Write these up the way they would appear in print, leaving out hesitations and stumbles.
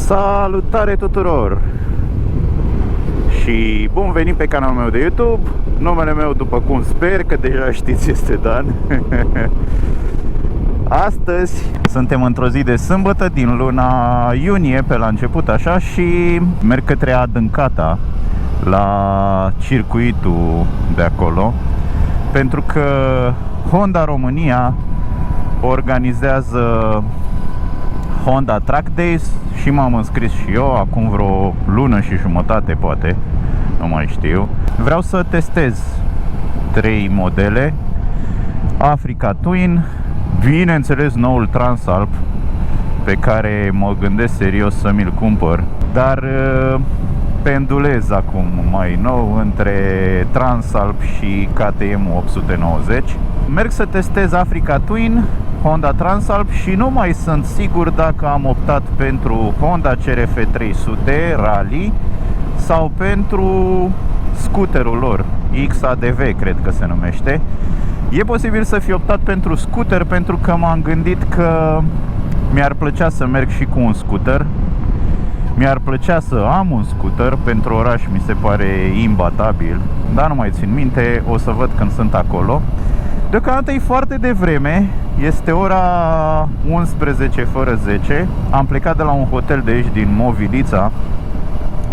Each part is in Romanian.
Salutare tuturor și bun venit pe canalul meu de YouTube. Numele meu, după cum sper că deja știți, este Dan. Astăzi suntem într-o zi de sâmbătă din luna iunie, pe la început așa, și merg către Adâncata, la circuitul de acolo, pentru că Honda România organizează Honda Track Days și m-am înscris și eu acum vreo lună și jumătate, poate, nu mai știu. Vreau să testez 3 modele: Africa Twin, bineînțeles noul Transalp, pe care mă gândesc serios să mi-l cumpăr, dar pendulez acum mai nou între Transalp și KTM 890. Merg să testez Africa Twin, Honda Transalp și nu mai sunt sigur dacă am optat pentru Honda CRF 300 Rally sau pentru scooterul lor, XADV cred că se numește. E posibil să fi optat pentru scooter pentru că m-am gândit că mi-ar plăcea să merg și cu un scooter. Mi-ar plăcea să am un scooter, pentru oraș mi se pare imbatabil, dar nu mai țin minte, o să văd când sunt acolo. Deocamdată e foarte devreme, este ora 11 fără 10. Am plecat de la un hotel de aici din Movilița.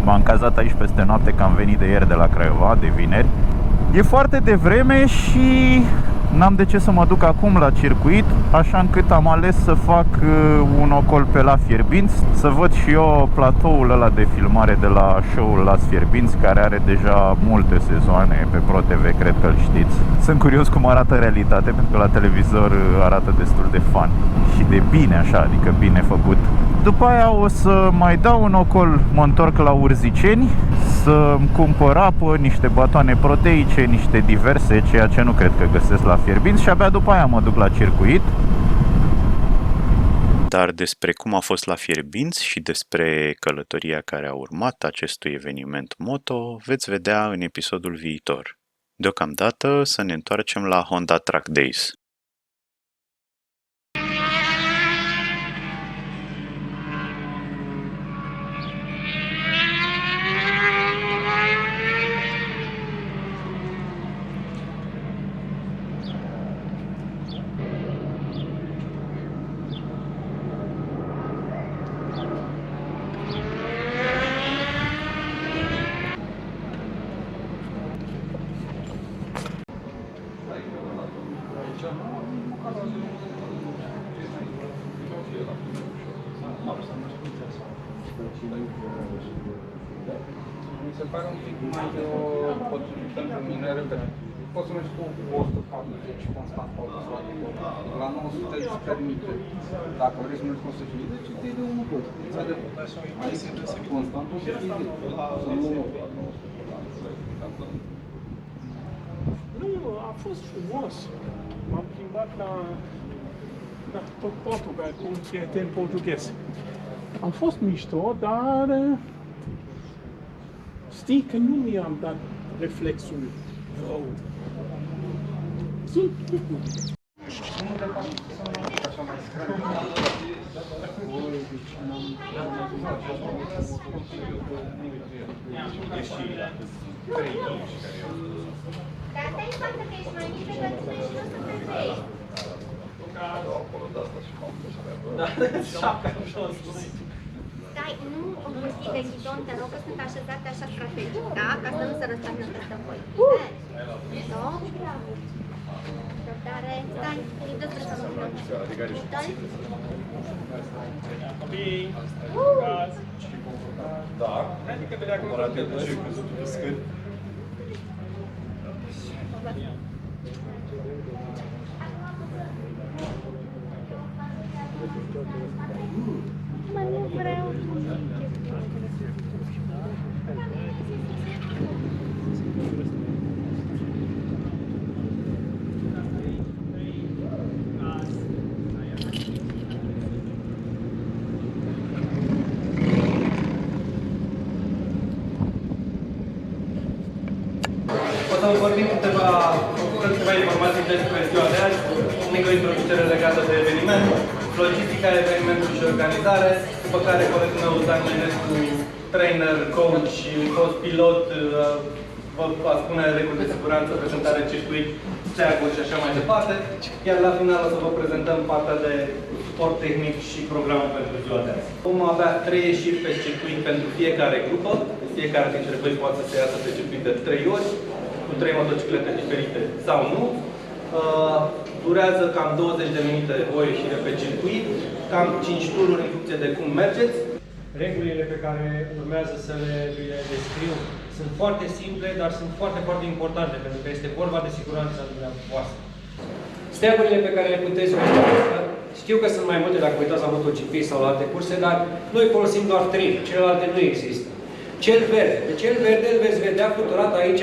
M-am cazat aici peste noapte, că am venit de ieri de la Craiova, de vineri. E foarte devreme și n-am de ce să mă duc acum la circuit, așa încât am ales să fac un ocol pe la Fierbinți, să văd și eu platoul ăla de filmare de la show-ul Las Fierbinți, care are deja multe sezoane pe Pro TV, cred că îl știți. Sunt curios cum arată în realitate, pentru că la televizor arată destul de fun și de bine așa, adică bine făcut. După aia o să mai dau un ocol, mă întorc la Urziceni, să-mi cumpăr apă, niște batoane proteice, niște diverse, ceea ce nu cred că găsesc la Fierbinți, și abia după aia mă duc la circuit. Dar despre cum a fost la Fierbinți și despre călătoria care a urmat acestui eveniment moto veți vedea în episodul viitor. Deocamdată să ne întoarcem la Honda Track Days. Mi se pare un pic mai potrivit pentru mine, repet. Poți să mergi cu 140 constant pe autostradă. La 900 îți permite. Dacă vrei să mergi cu 150, îți iei de 1-2. Aici, constant, o să fie de. Să nu la 900. Nu, a fost frumos. M-am plimbat la tot Portugal cu un prieten portughez. A fost mișto, dar știi că nu mi-am dat reflexul rău. Sunt bucur. Dar dai seama că ești mai mic decât tine și nu o să te trăiești. Da, șapca în jos. Stai, nu învârti de ghidon, te rog, că sunt așezate așa strategic, da? Ca să nu se răstoarnă peste voi. Stop. Răbdare, stai, îi dă să-și facă un stai. Da. Adică vedea cum arată și crezut pe scâri. Mai nu vreau. O să vă vorbim câteva informații despre ziua de azi, o mică introducere legată de eveniment, logistica evenimentului și organizare, după care colegul meu, Dan Menescu, trainer, coach, fost pilot, vă va spune reguli de siguranță, prezentare circuit, steaguri și așa mai departe. Iar la final o să vă prezentăm partea de sport tehnic și programul pentru ziua de azi. Vom avea 3 ieșiri pe circuit pentru fiecare grupă. Fiecare dintre voi poate să iasă pe circuit de 3 ori, cu 3 motociclete diferite sau nu. Durează cam 20 de minute o ieșire pe circuit, cam 5 tururi în funcție de cum mergeți. Regulile pe care urmează să le descriu sunt foarte simple, dar sunt foarte, foarte importante, pentru că este vorba de siguranța dumneavoastră. Steagurile pe care le puteți vedea, știu că sunt mai multe dacă uitați la MotoGP sau la alte curse, dar noi folosim doar 3, celelalte nu există. Cel verde. Pe cel verde îl veți vedea fluturat aici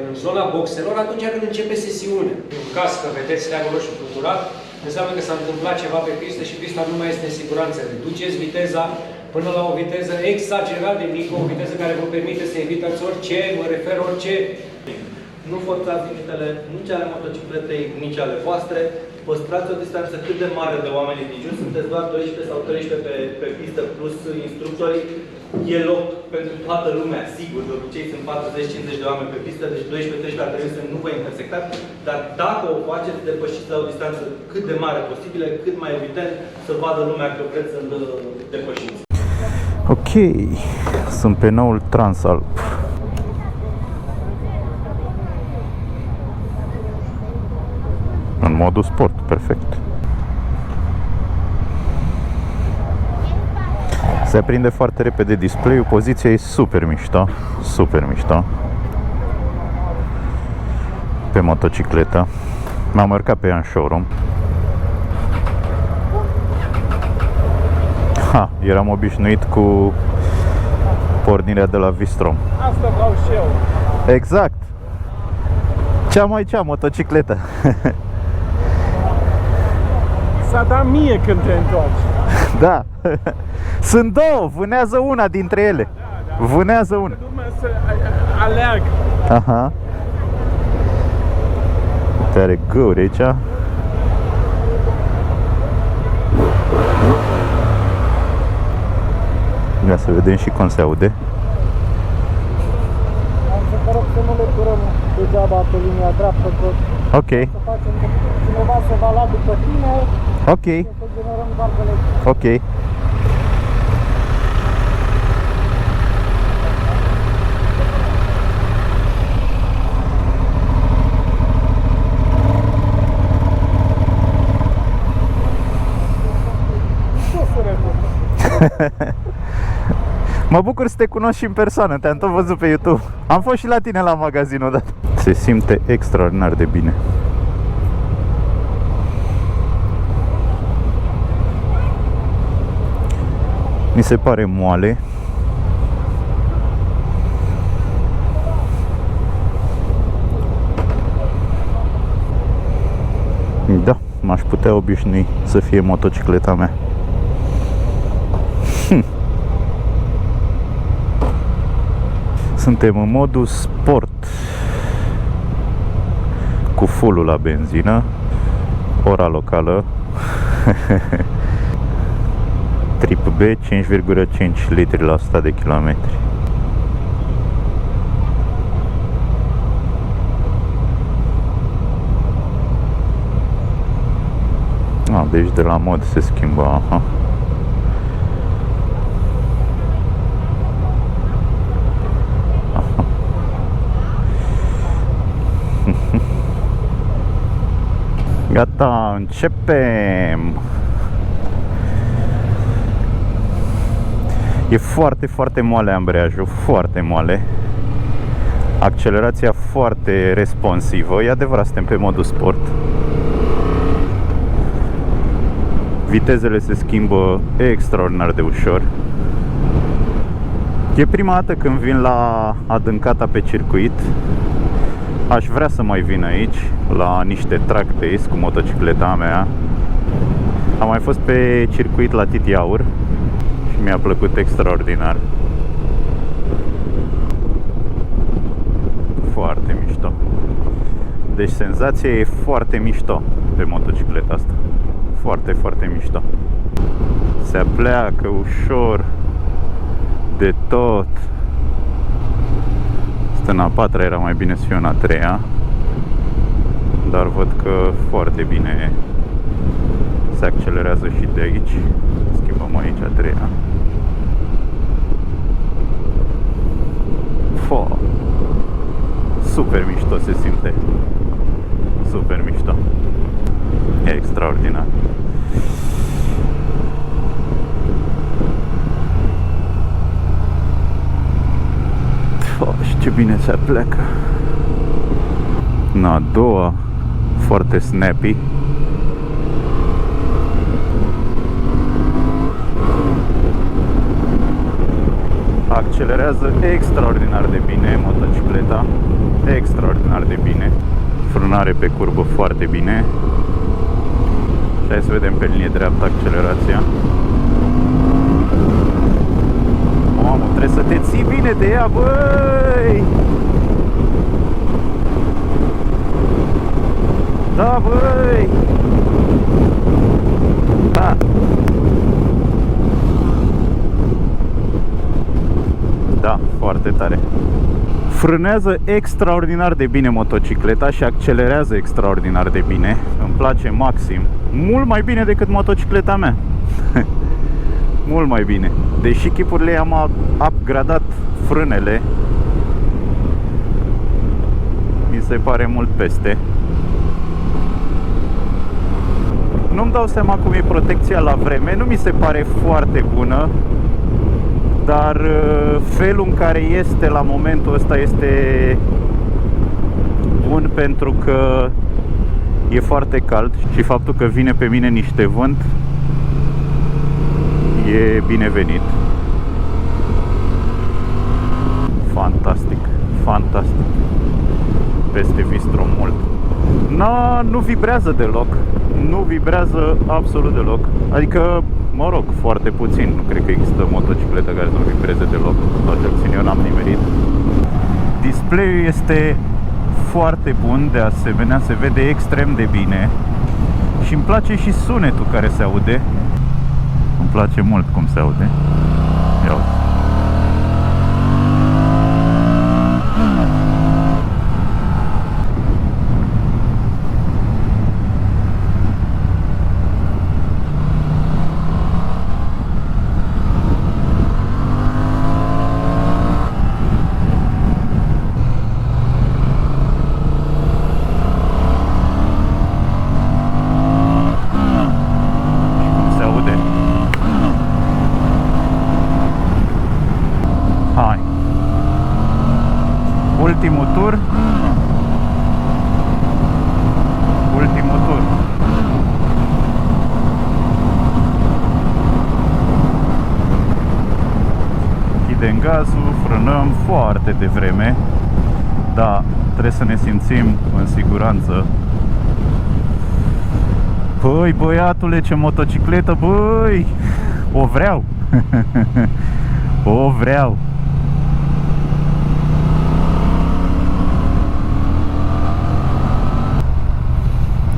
în zona boxelor atunci când începe sesiunea. În caz că vedeți steagul roșu fluturat, înseamnă că s-a întâmplat ceva pe pistă și pista nu mai este în siguranță. Reduceți viteza până la o viteză exagerat de mică, o viteză care vă permite să evitați orice, mă refer orice. Nu forțați limitele nici ale motocicletei, nici ale voastre. Păstrați o distanță cât de mare de oamenii din jur. Sunteți doar 12 sau 13 pe pistă plus instructorii. E loc pentru toată lumea, sigur. De obicei sunt 40-50 de oameni pe pistă, deci 12-13 ar trebui să nu vă intersectați. Dar dacă o faceți, depășiți la o distanță cât de mare posibilă, cât mai evident, să vadă lumea că vreți să depășiți. Ok, sunt pe noul Transalp. În modul sport, perfect. Se aprinde foarte repede display-ul, poziția e super mișto, super mișto. Pe motocicletă. M-am urcat pe ea în showroom. Eram obișnuit cu pornirea de la Vistrom. Asta vreau și eu. Exact. Cea motocicletă. S-a dat mie când te întorci. Da. Sunt două, vânează una dintre ele. Vânează una. Lumea să aleagă. Aha. Uite, are găuri aici. Ia să vedem și cum se aude. Am să vă rog să nu le durăm degeaba pe linia dreaptă, că Ok, să facem că cineva se va lua după tine, ok, să generăm doar de ok. Mă bucur să te cunosc și în persoană, te-am tot văzut pe YouTube. Am fost și la tine la magazin odată. Se simte extraordinar de bine. Mi se pare moale. Da, m-aș putea obișnui să fie motocicleta mea. Suntem în modul sport cu full-ul la benzină, ora locală. Trip B, 5,5 litri la 100 de kilometri. Deci de la mod se schimbă, aha. Gata, începem! E foarte, foarte moale ambreiajul, foarte moale. Accelerația foarte responsivă, e adevărat, suntem pe modul sport. Vitezele se schimbă extraordinar de ușor. E prima dată când vin la adâncata pe circuit. Aș vrea să mai vin aici la niște track days cu motocicleta mea. Am mai fost pe circuit la Titiaur și mi-a plăcut extraordinar. Foarte mișto. Deci senzația e foarte mișto pe motocicleta asta. Foarte, foarte mișto. Se apleacă ușor de tot. În a patra era mai bine să fiu în a treia, dar văd că foarte bine se accelerează și de aici. Schimbăm aici a treia. Super mișto se simte. Super mișto. E extraordinar. Și ce bine se pleacă. A doua, foarte snappy. Accelerează extraordinar de bine motocicleta. Extraordinar de bine. Frânare pe curbă foarte bine. Și hai să vedem pe linie dreaptă accelerația. Mamă, trebuie să te ții bine de ea, băi! Da, băi! Da! Da, foarte tare. Frânează extraordinar de bine motocicleta și accelerează extraordinar de bine. Îmi place maxim. Mult mai bine decât motocicleta mea. Mult mai bine. Deși chipurile i-am upgradat frânele, mi se pare mult peste. Nu-mi dau seama cum e protecția la vreme. Nu mi se pare foarte bună, dar felul în care este la momentul ăsta este bun, pentru că e foarte cald și faptul că vine pe mine niște vânt e binevenit. Fantastic, fantastic. Peste Vistrom mult. Nu vibrează deloc. Nu vibrează absolut deloc. Adică, mă rog, foarte puțin. Nu cred că există motocicletă care să nu vibreze deloc. Sau cel puțin eu n-am nimerit. Display-ul este foarte bun, de asemenea, se vede extrem de bine. Și îmi place și sunetul care se aude. Îmi place mult cum se aude. Ia uite. Ultimul tur. Ultimul tur. Chidem gazul, frânăm foarte devreme. Da, trebuie să ne simțim în siguranță. Băi, băiatule, ce motocicletă, băi! O vreau! O vreau!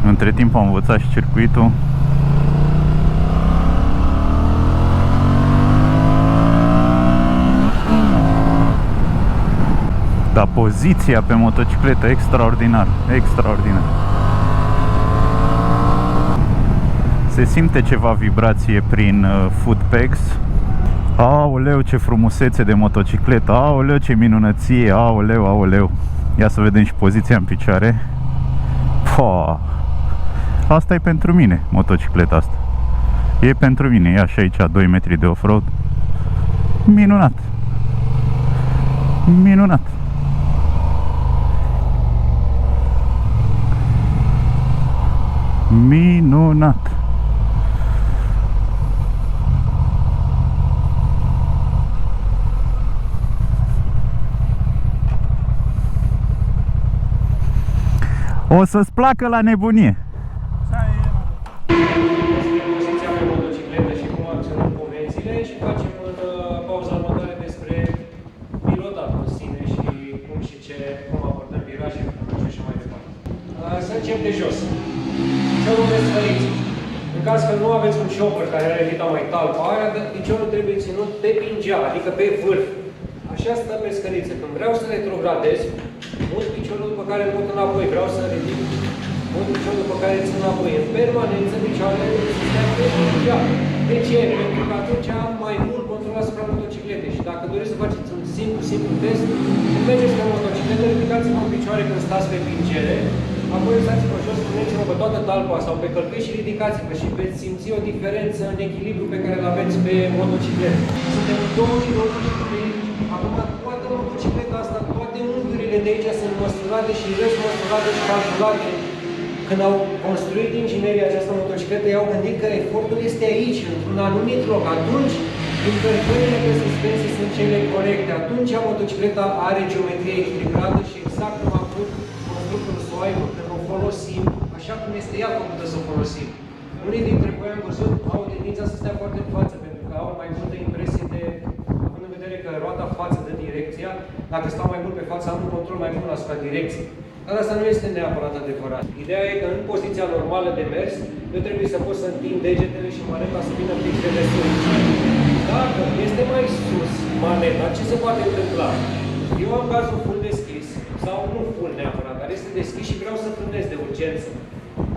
Între timp am învățat și circuitul. Dar poziția pe motocicletă extraordinar, extraordinar. Se simte ceva vibrație prin footpegs. Aoleu, ce frumusețe de motocicletă. Aoleu, ce minunăție. Aoleu, aoleu. Ia să vedem și poziția în picioare. Pua. Asta e pentru mine, motocicleta asta. E pentru mine, ia și aici 2 metri de off-road. Minunat. Minunat. Minunat. O să-ți placă la nebunie. Poziția pe motocicletă și cum acționăm convențiile și facem în pauza următoare despre pilotat în sine și cum și ce, cum abordăm viraje și așa mai departe. Să încep de jos. Celul de sfăriți. În caz că nu aveți un shopper care are evita mai talpa aia, piciorul trebuie ținut pe pingea, adică pe vârf. Așa stă pe scăriță. Când vreau să retrogradez, mut piciorul după care îl mut înapoi. Vreau să ridic, mut piciorul după care îl țin înapoi. În permanență, picioarele trebuie să stea pe pingea. De ce? Pentru că atunci am mai mult control asupra motocicletei. Și dacă doriți să faceți un simplu test, când mergeți pe motocicletă, ridicați-vă în picioare când stați pe pingere, apoi lăsați-vă jos, puneți-vă pe toată talpa sau pe călcâi și ridicați-vă și veți simți o diferență în echilibru pe care îl aveți pe motocicletă. Suntem în 2023, acum toată motocicleta asta, toate unghiurile de aici sunt măsurate și răsmăsurate și calculate. Când au construit inginerii această motocicletă, i-au gândit că efortul este aici, într-un anumit loc. Atunci, încărcările pe suspensie sunt cele corecte. Atunci, motocicleta are geometrie echilibrată și exact cum a făcut constructorul să o aibă când o folosim, așa cum este ea făcută să o folosim. Unii dintre voi am văzut au tendința să stea foarte în față, pentru că au mai multă impresie de, având în vedere că roata față dă direcția, dacă stau mai mult pe față, am un control mai bun asupra direcției. Dar asta nu este neapărat adevărat. Ideea e că în poziția normală de mers, eu trebuie să pot să întind degetele și maneta să vină fix de sus. Dacă este mai sus maneta, ce se poate întâmpla? Eu am gazul full deschis, sau nu full neapărat, dar este deschis și vreau să frânez de urgență.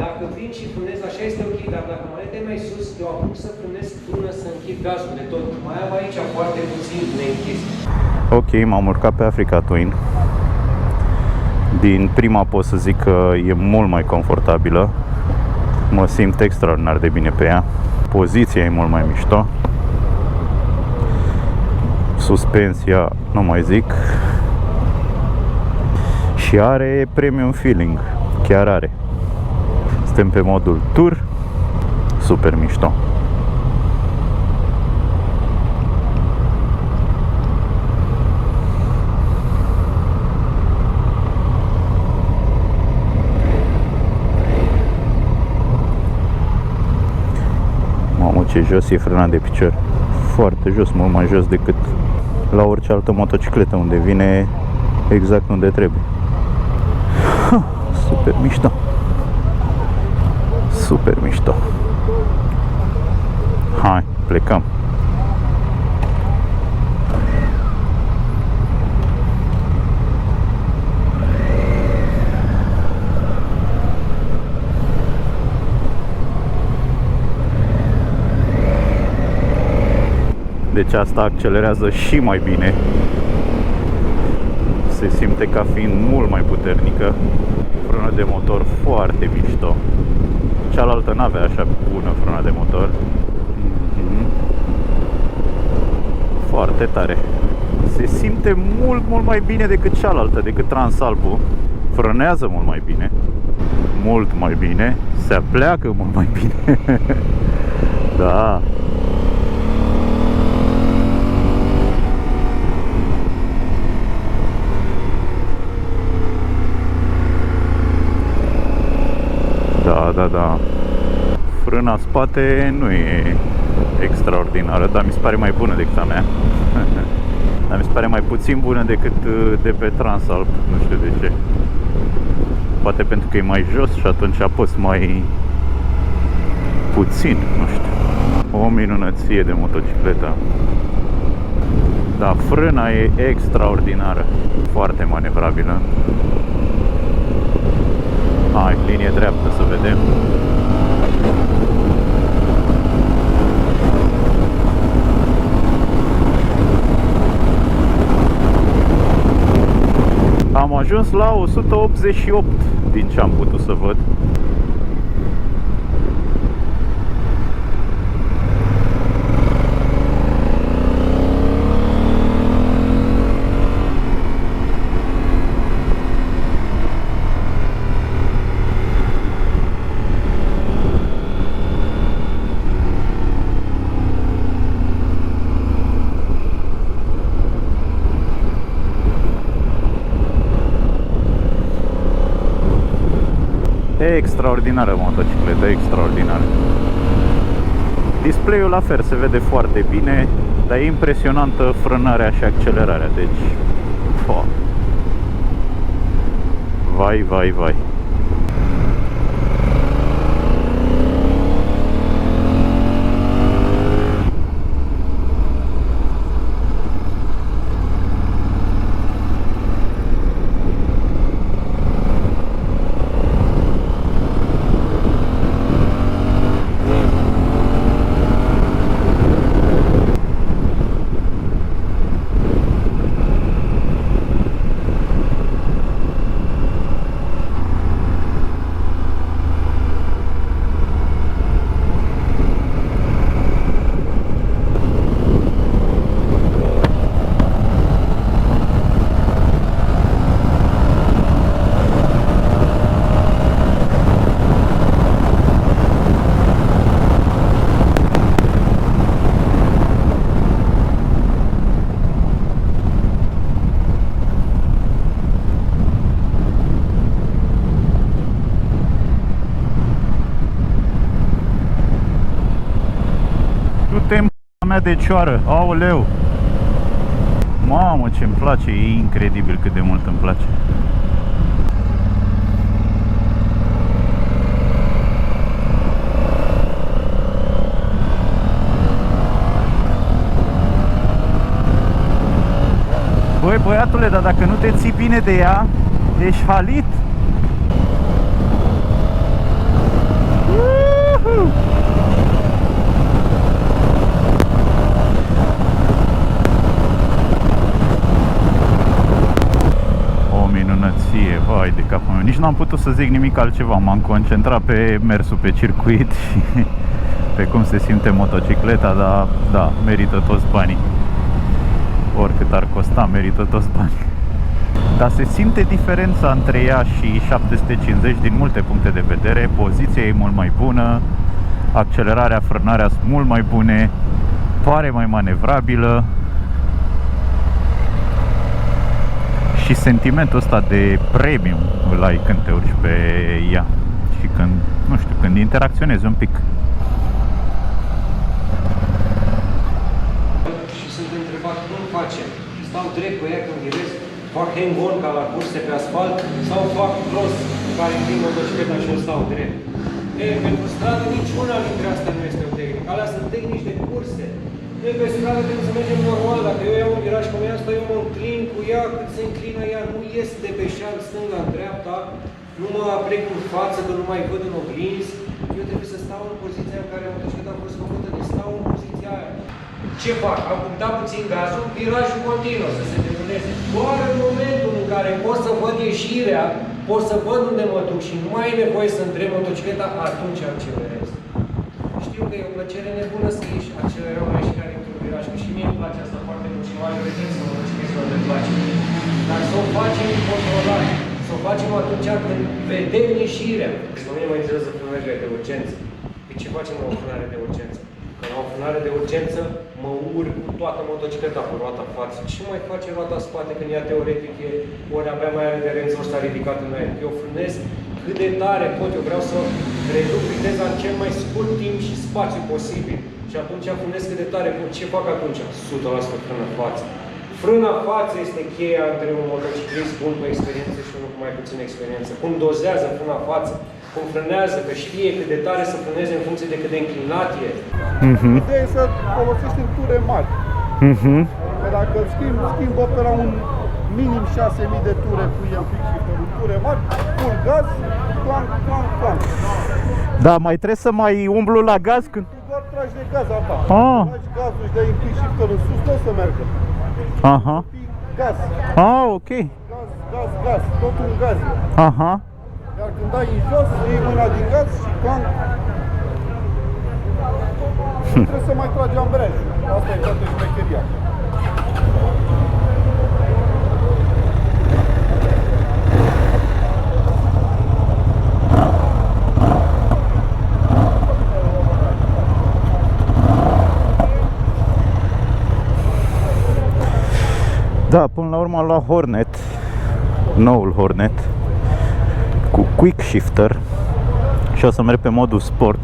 Dacă vin și frânez, așa este ok, dar dacă maneta e mai sus, eu apuc să frânez până să închid gazul de tot. Mai am aici foarte puțin neînchis. Ok, m-am urcat pe Africa Twin. Din prima pot să zic că e mult mai confortabilă. Mă simt extraordinar de bine pe ea. Poziția e mult mai mișto. Suspensia, nu mai zic. Și are premium feeling. Chiar are. Suntem pe modul Tour. Super mișto. Mamă, ce jos e frâna de picior. Foarte jos, mult mai jos decât la orice altă motocicletă, unde vine exact unde trebuie. Super mișto. Super mișto. Hai, plecăm. Deci asta accelerează și mai bine. Se simte ca fiind mult mai puternică. Frână de motor foarte mișto. Cealaltă n-avea așa bună frână de motor. Foarte tare. Se simte mult mai bine decât cealaltă, decât Transalpul. Frânează mult mai bine. Mult mai bine. Se apleacă mult mai bine. Da. Da. Frâna spate nu e extraordinară, dar mi se pare mai bună decât a mea. Dar mi se pare mai puțin bună decât de pe Transalp, nu știu de ce. Poate pentru că e mai jos și atunci apăs mai puțin, nu știu. O minunăție de motocicletă. Da, frâna e extraordinară, foarte manevrabilă. Hai, linie dreaptă să vedem. Am ajuns la 188 din ce am putut să văd. Extraordinară motocicletă, extraordinară. Display-ul la fel se vede foarte bine, dar e impresionantă frânarea și accelerarea, deci vai. 1 de cioară, aoleu! Mamă, ce-mi place, e incredibil cât de mult îmi place. Băi, băiatule, dar dacă nu te ții bine de ea, ești halit. O minunăție, vai de capul meu. Nici n-am putut să zic nimic altceva. M-am concentrat pe mersul pe circuit și pe cum se simte motocicleta, dar da, merită toți banii. Oricât ar costa, merită toți banii. Dar se simte diferența între ea și 750 din multe puncte de vedere. Poziția e mult mai bună, accelerarea, frânarea sunt mult mai bune, pare mai manevrabilă. Și sentimentul ăsta de premium îl ai când te urci pe ea și când, nu știu, când interacționezi un pic. Și sunt întrebat cum facem. Stau drept pe ea când virez, fac hang-on ca la curse pe asfalt sau fac cross care împing motocicleta și o stau drept. Pentru stradă niciuna dintre astea nu este o tehnică. Alea sunt tehnici de curse. Noi pe stradă trebuie să mergem normal. Dacă eu iau un viraj cum ea asta, eu mă înclin cu ea, cât se înclină ea, nu ies de pe șal stânga în dreapta, nu mă aplec în față, că nu mai văd în oglinzi. Eu trebuie să stau în poziția în care motocicleta a fost făcută, deci stau în poziția aia. Ce fac? Am punctat puțin gazul, virajul continuă să se depuneze. Doar în momentul în care pot să văd ieșirea, pot să văd unde mă duc și nu mai e nevoie să întreb motocicleta, atunci accelerez. Știu că e o plăcere nebună să ieși, accelerăm la ieșirea dintr-un viraj, că și mie îmi place asta foarte mult și majorității motociclistilor le place. Dar să o facem controlat, să o facem atunci când vedem ieșirea. Pe mine mă interesează frânările de urgență. Pe ce facem la o frânare de urgență? Că la o frânare de urgență mă urc cu toată motocicleta pe roata față. Ce mai face roata spate când ea teoretic e ori abia mai are de rențul ăsta ridicat în aer? Eu frânez cât de tare pot, eu vreau să reduc viteza în cel mai scurt timp și spațiu posibil. Și atunci frânez cât de tare pot. Ce fac atunci? 100% frână față. Frâna față este cheia între un motociclist bun cu experiență și unul cu mai puțin experiență. Cum dozează frâna față, cum frânează, că știe cât de tare să frâneze în funcție de cât de înclinat e. Ideea e să folosești în ture mari. Că dacă schimbă pe la un minim 6.000 de ture cu el fix și pe ture mari, full gaz, clank, clank, clank. Da, mai trebuie să mai umblu la gaz când... Tu doar tragi de gaz apa. Tragi gazul și dai un pic shifter în sus, tot să meargă. Aha. Gaz. Ok. Gaz, totul în gaz. Aha. Iar când dai în jos, iei mâna din gaz și clank. Trebuie să mai tragi ambreiajul. Asta e toată șmecheria. Da, până la urmă am luat Hornet, noul Hornet, cu Quick Shifter și o să merg pe modul sport.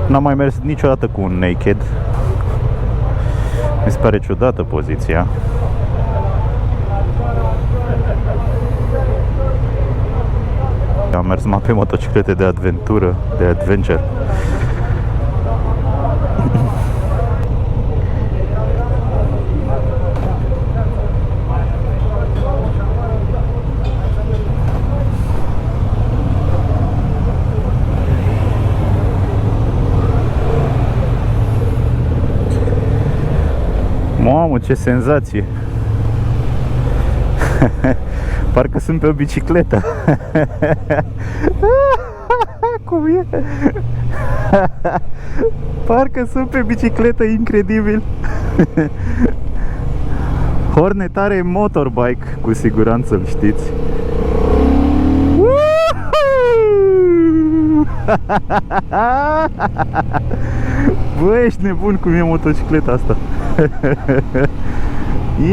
N-am mai mers niciodată cu un naked. Mi se pare ciudată poziția. Am mers numai pe motociclete de aventură, de adventure. Mamă, ce senzație! Parcă sunt pe o bicicletă. Cum e? Parcă sunt pe bicicletă, incredibil. Hornet are motorbike, cu siguranță îl știți. Bă, ești nebun cum e motocicleta asta.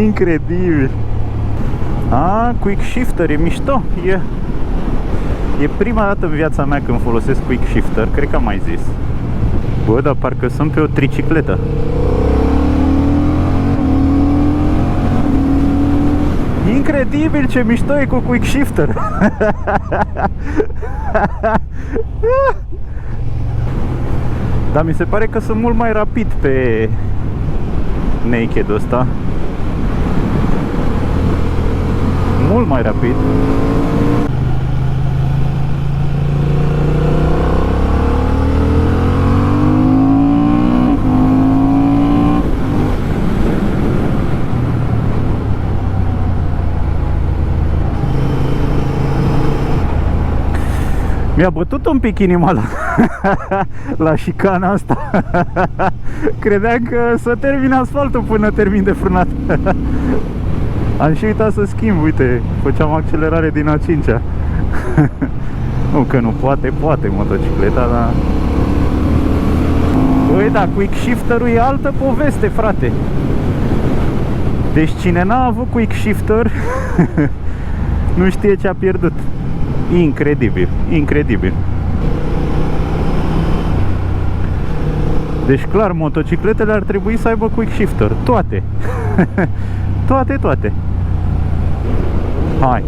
Incredibil. Quick Shifter, e mișto. E prima dată în viața mea când folosesc Quick Shifter, cred că am mai zis. Bă, dar parcă sunt pe o tricicletă. Incredibil ce mișto e cu quick shifter. Dar mi se pare că sunt mult mai rapid pe naked ăsta. Mult mai rapid. Mi-a bătut un pic inima la șicana asta. Credeam că să termin asfaltul până termin de frânat. Am și uitat să schimb, uite, făceam accelerare din a 5-a. Nu că nu poate motocicleta, dar... Băi, da, quick shifter-ul e altă poveste, frate. Deci cine n-a avut quick shifter nu știe ce a pierdut. Incredibil, incredibil. Deci clar, motocicletele ar trebui să aibă quick shifter. Toate. Toate. Hai.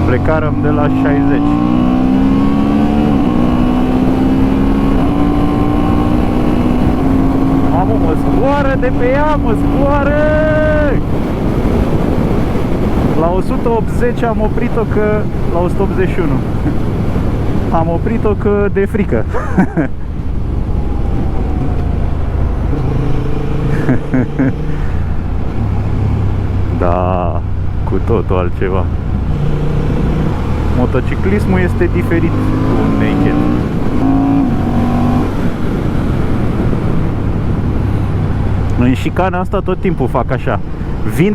Plecarăm de la 60. Mamă, mă zboară de pe ea, mă zboară! La 180 am oprit-o că... La 181 am oprit-o că de frică. Da, cu totul altceva. Motociclismul este diferit cu un naked. În șicana asta tot timpul fac așa. Vin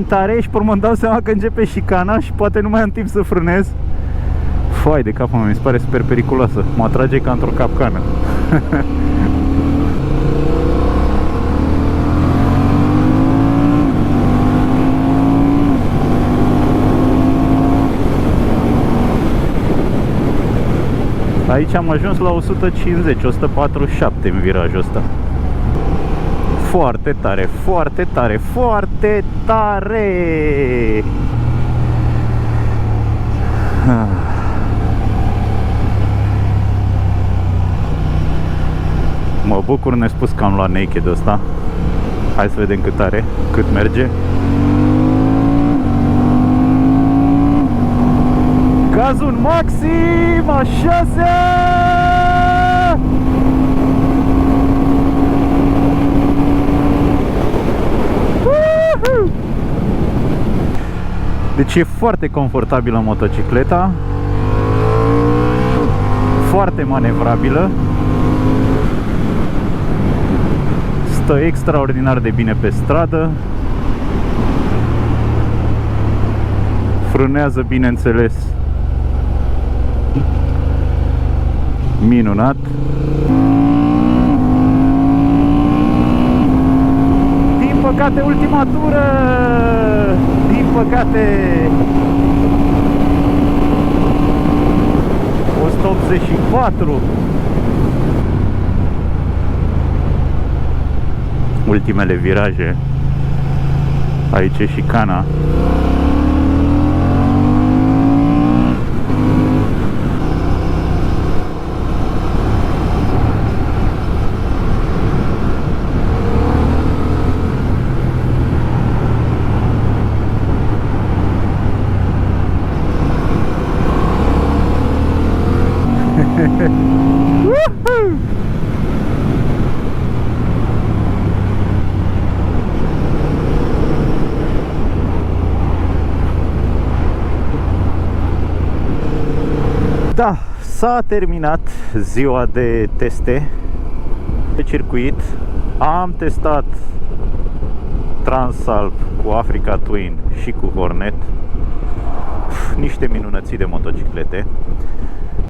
tare și pe urmă îmi dau seama că începe șicana și poate nu mai am timp să frânez. Foai de capul meu, mi se pare super periculoasă. Mă atrage ca într-o capcană. Aici am ajuns la 150, 147 în virajul ăsta. Foarte tare, foarte tare, foarte tare! Mă bucur nespus că am luat naked ăsta. Hai să vedem cât are, cât merge. Gazul în maxim, a 6! Deci e foarte confortabilă motocicleta, foarte manevrabilă, stă extraordinar de bine pe stradă, frânează, bineînțeles, minunat. Din păcate, ultima tură! Din păcate! 184! Ultimele viraje. Aici e șicana. Da, s-a terminat ziua de teste pe circuit. Am testat Transalp cu Africa Twin și cu Hornet. Niște minunății de motociclete.